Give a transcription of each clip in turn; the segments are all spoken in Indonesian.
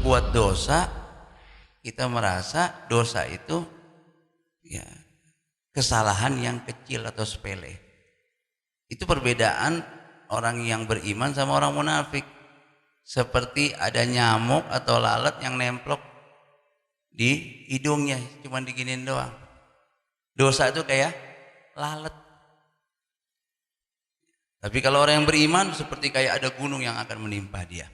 berbuat dosa, kita merasa dosa itu ya kesalahan yang kecil atau sepele. Itu perbedaan orang yang beriman sama orang munafik. Seperti ada nyamuk atau lalat yang nemplok di hidungnya, cuma diginin doang. Dosa itu kayak lalat. Tapi kalau orang yang beriman seperti kayak ada gunung yang akan menimpa dia.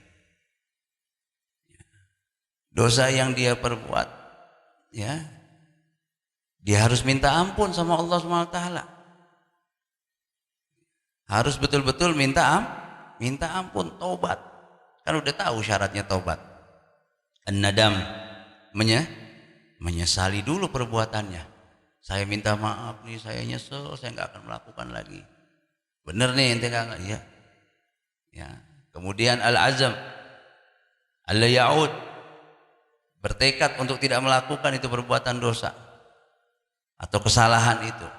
Dosa yang dia perbuat, ya, dia harus minta ampun sama Allah SWT. Harus betul-betul minta ampun, tobat. Kan udah tahu syaratnya tobat. An-nadam, menyesali dulu perbuatannya. Saya minta maaf nih, saya nyesel, saya nggak akan melakukan lagi. Bener nih ente nggak ya? Ya. Kemudian al-azam, alla ya'ud, bertekad untuk tidak melakukan itu perbuatan dosa atau kesalahan itu.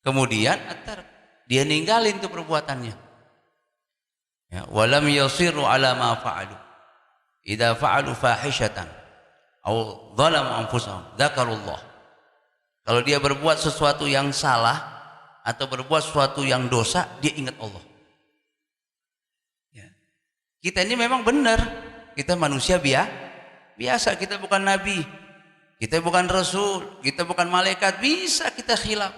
Kemudian dia ninggalin itu perbuatannya. Ya, walam yasiru ala ma fa'alu. Idza fa'alu fahishatan aw dzalamu anfusahum dzakarullah. Kalau dia berbuat sesuatu yang salah atau berbuat sesuatu yang dosa, dia ingat Allah. Ya. Kita ini memang benar, kita manusia biasa, kita bukan nabi, kita bukan rasul, kita bukan malaikat, bisa kita khilaf,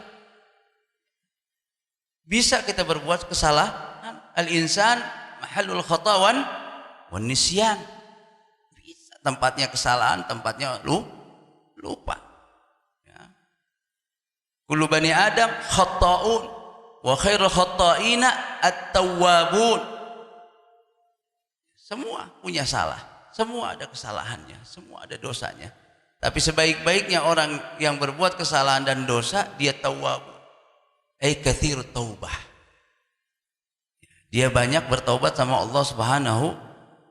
bisa kita berbuat kesalahan. Al-insan mahallul khata'wan wan nisyan. Bisa tempatnya kesalahan, tempatnya lupa. Kullu bani Adam khata'un wa khairul khata'ina at-tawwabun. Semua punya salah, semua ada kesalahannya, semua ada dosanya. Tapi sebaik-baiknya orang yang berbuat kesalahan dan dosa, dia tawwab. Katsirut taubah. Dia banyak bertaubat sama Allah Subhanahu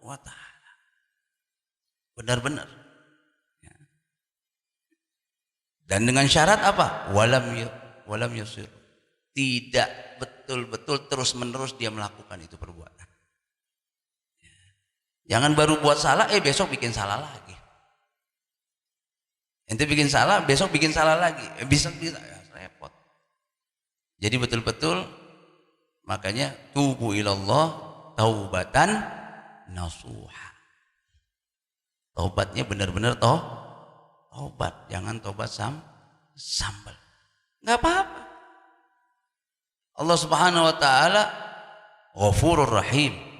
wa taala. Benar-benar. Dan dengan syarat apa? Walam yusir. Tidak betul-betul terus-menerus dia melakukan itu perbuatan. Jangan baru buat salah, besok bikin salah lagi. Ente bikin salah, besok bikin salah lagi. Bisa ya, repot. Jadi betul-betul makanya tubu ilallah taubatan nasuha. Taubatnya benar-benar tobat, jangan tobat sambal. Enggak apa-apa. Allah Subhanahu wa taala Ghafurur Rahim.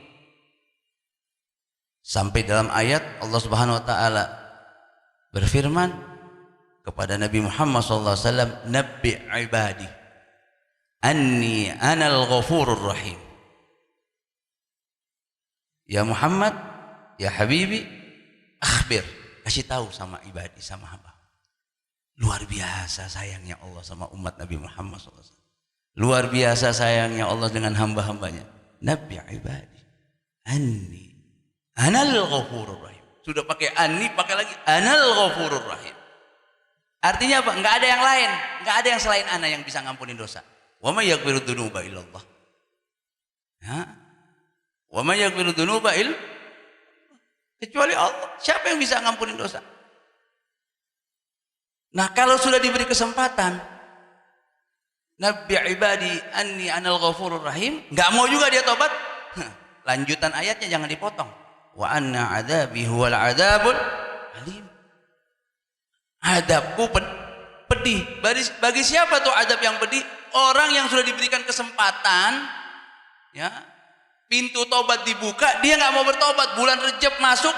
Sampai dalam ayat Allah Subhanahu wa taala berfirman kepada Nabi Muhammad sallallahu alaihi wasallam, "Nabbi ibadi anni anal ghafurur rahim." Ya Muhammad, ya Habibi, akhbir, kasih tahu sama ibadi, sama hamba. Luar biasa sayangnya Allah sama umat Nabi Muhammad SAW. Luar biasa sayangnya Allah dengan hamba-hambanya. Nabi ibadi anni anal ghafurur rahim. Sudah pakai anni, pakai lagi anal ghafurur rahim. Artinya apa? Enggak ada yang lain, enggak ada yang selain ana yang bisa ngampunin dosa. Wa may yaghfiru dzunuba illallah. Wa may yaghfiru dzunuba kecuali Allah. Siapa yang bisa ngampunin dosa? Nah, kalau sudah diberi kesempatan, Nabbi ibadi anni anal ghafurur rahim, enggak mau juga dia tobat. Lanjutan ayatnya jangan dipotong. Wa anna adzabi huwal adzabul alim. Adabku pedih. Bagi siapa tuh adab yang pedih? Orang yang sudah diberikan kesempatan, ya, pintu tobat dibuka, dia nggak mau bertobat. Bulan Rejab masuk,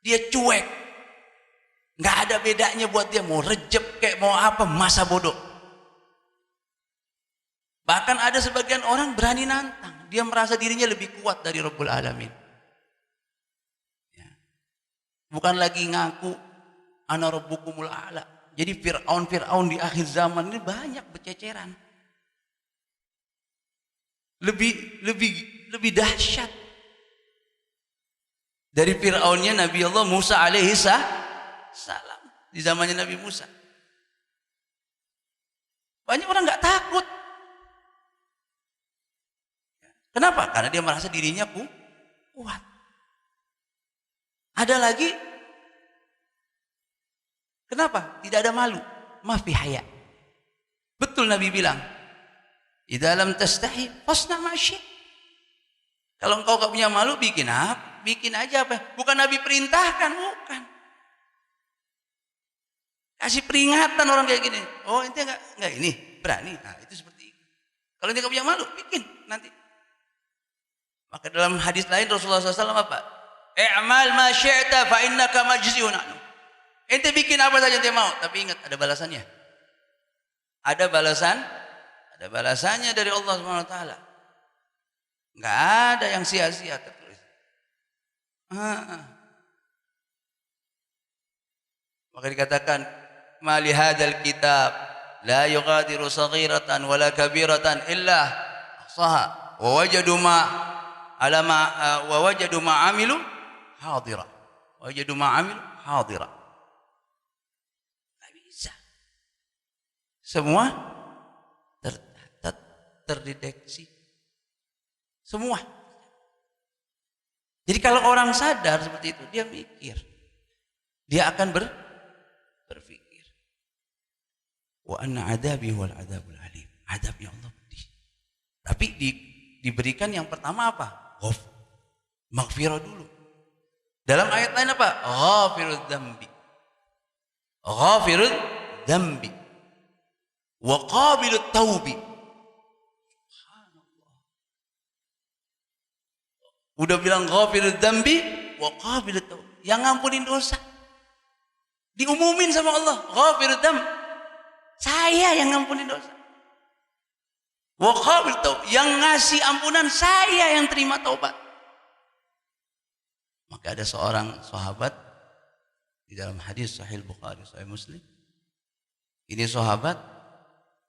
dia cuek. Nggak ada bedanya buat dia, mau Rejab kayak mau apa, masa bodoh. Bahkan ada sebagian orang berani nantang, dia merasa dirinya lebih kuat dari Rabbul Alamin. Ya. Bukan lagi ngaku ana rabbukumul a'la. Jadi Fir'aun di akhir zaman ini banyak berceceran. Lebih dahsyat dari Fir'aunnya Nabi Allah Musa alaihi salam di zamannya Nabi Musa. Banyak orang nggak takut. Kenapa? Karena dia merasa dirinya kuat. Ada lagi, kenapa? Tidak ada malu. Ma fi haya. Betul Nabi bilang, idza lam tastahi fasna ma syi'. Kalau engkau enggak punya malu, bikin apa? Bikin aja apa? Bukan Nabi perintahkan, bukan. Kasih peringatan orang kayak gini. Oh, ente enggak ini, berani. Nah, itu seperti itu. Kalau ente enggak punya malu, bikin nanti. Maka dalam hadis lain Rasulullah SAW apa? I'mal ma syi'ta fa innaka majzi'un anhu. Ente bikin apa saja ente mau, tapi ingat ada balasannya. Ada balasannya dari Allah Subhanahu wa taala. Enggak ada yang sia-sia tertulis. Maka dikatakan mali hadzal kitab la yughadiru saghiratan wala kabiratan illa ahsaha wa wajadu ma wa wajadu ma amilu hadira. Wajadu ma amilu hadira. Enggak bisa. Semua terdeteksi. Semua. Jadi kalau orang sadar seperti itu, dia mikir. Dia akan berpikir. Wa anna adabi wal adabul alim. Adabnya Allah pedih. Tapi diberikan yang pertama apa? Maghfirah dulu. Dalam ayat lain apa? Ghafirudz dzambi. Ghafirudz dzambi. Wa qabilut taubi. Udah bilang ghafirudz dzambi wa qabilut taubi. Yang ngampunin dosa. Diumumin sama Allah, ghafirudz dzambi. Saya yang ngampunin dosa. Wa qabilut taubi. Yang ngasih ampunan saya yang terima taubat. Maka ada seorang sahabat di dalam hadis Sahih Bukhari, Sahih Muslim. Ini sahabat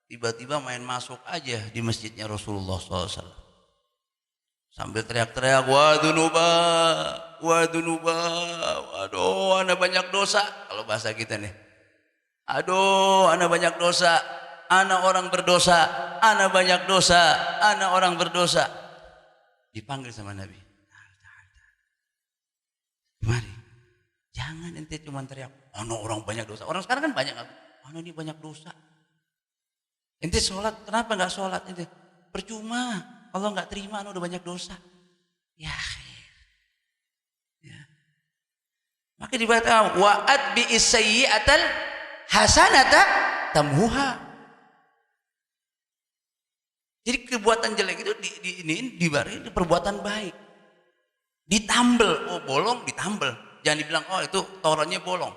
tiba-tiba main masuk aja di masjidnya Rasulullah SAW. Sambil teriak-teriak, wadunuba, waduh, ana banyak dosa. Kalau bahasa kita nih, aduh, ana banyak dosa, ana orang berdosa, ana banyak dosa, ana orang berdosa. Dipanggil sama Nabi. Mari, jangan ente cuma teriak, ana orang banyak dosa. Orang sekarang kan banyak, ana ini banyak dosa. Ente sholat, kenapa nggak sholat ente? Percuma, Allah nggak terima, ana udah banyak dosa. Ya, ya. Maka dibaca wa'at bi sayyi'atal hasanata tamhuha. Jadi perbuatan jelek itu dibarengi perbuatan baik. Ditambel, oh bolong ditambel. Jangan dibilang oh itu torannya bolong.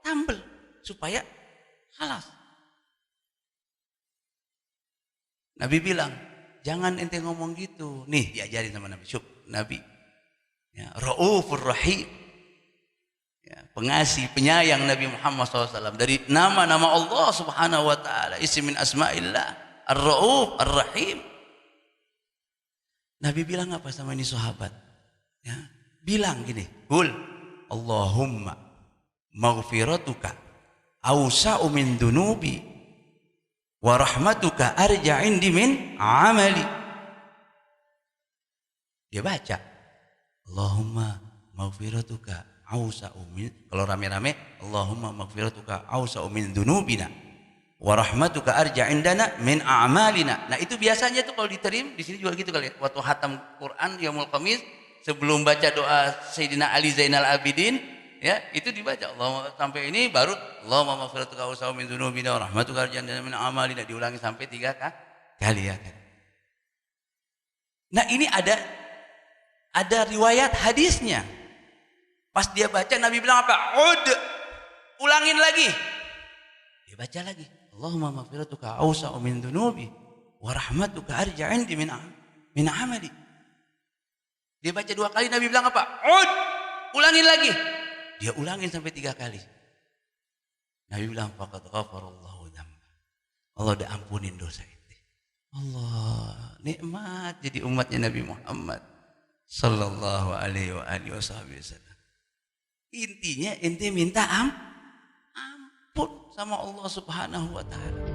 Tambel supaya halas. Nabi bilang, jangan ente ngomong gitu. Nih diajarin sama Nabi. Nabi. Ya, Raufur Rahim. Ya, pengasih, penyayang Nabi Muhammad SAW. Dari nama-nama Allah Subhanahu wa taala, isim min asma'illah, Ar-Rauf, Ar-Rahim. Nabi bilang apa sama ini sahabat? Ya, bilang gini, qul Allahumma maghfiratuka awsa'u min dunubi wa rahmatuka arja' indi min amali. Dia baca Allahumma maghfiratuka awsa'u min, kalau rame-rame Allahumma maghfiratuka awsa'u min dunubina wa rahmatuka arja' indana min a'malina. Nah itu biasanya tuh kalau diterima di sini juga gitu kali ya. Waktu hatam Quran yaumul khamis, sebelum baca doa Sayyidina Ali Zainal Abidin, ya itu dibaca Allah sampai ini baru Allahumma maghfiratuka awsa'u min dzunubina wa rahmatuka arja'na min amalina, diulangi sampai 3 kali ya. Nah ini ada riwayat hadisnya. Pas dia baca Nabi bilang apa? Ulangin lagi. Dia baca lagi. Allahumma maghfiratuka awsa'u min dzunubi wa rahmatuka arja'na min amali. Dia baca 2 kali, Nabi bilang apa? Ulangin lagi. Dia ulangin sampai 3 kali. Nabi bilang faqad ghafarallahu dzamba. Allah udah ampunin dosa itu. Allah, nikmat jadi umatnya Nabi Muhammad sallallahu alaihi wasallam. Intinya ente minta ampun sama Allah Subhanahu wa taala.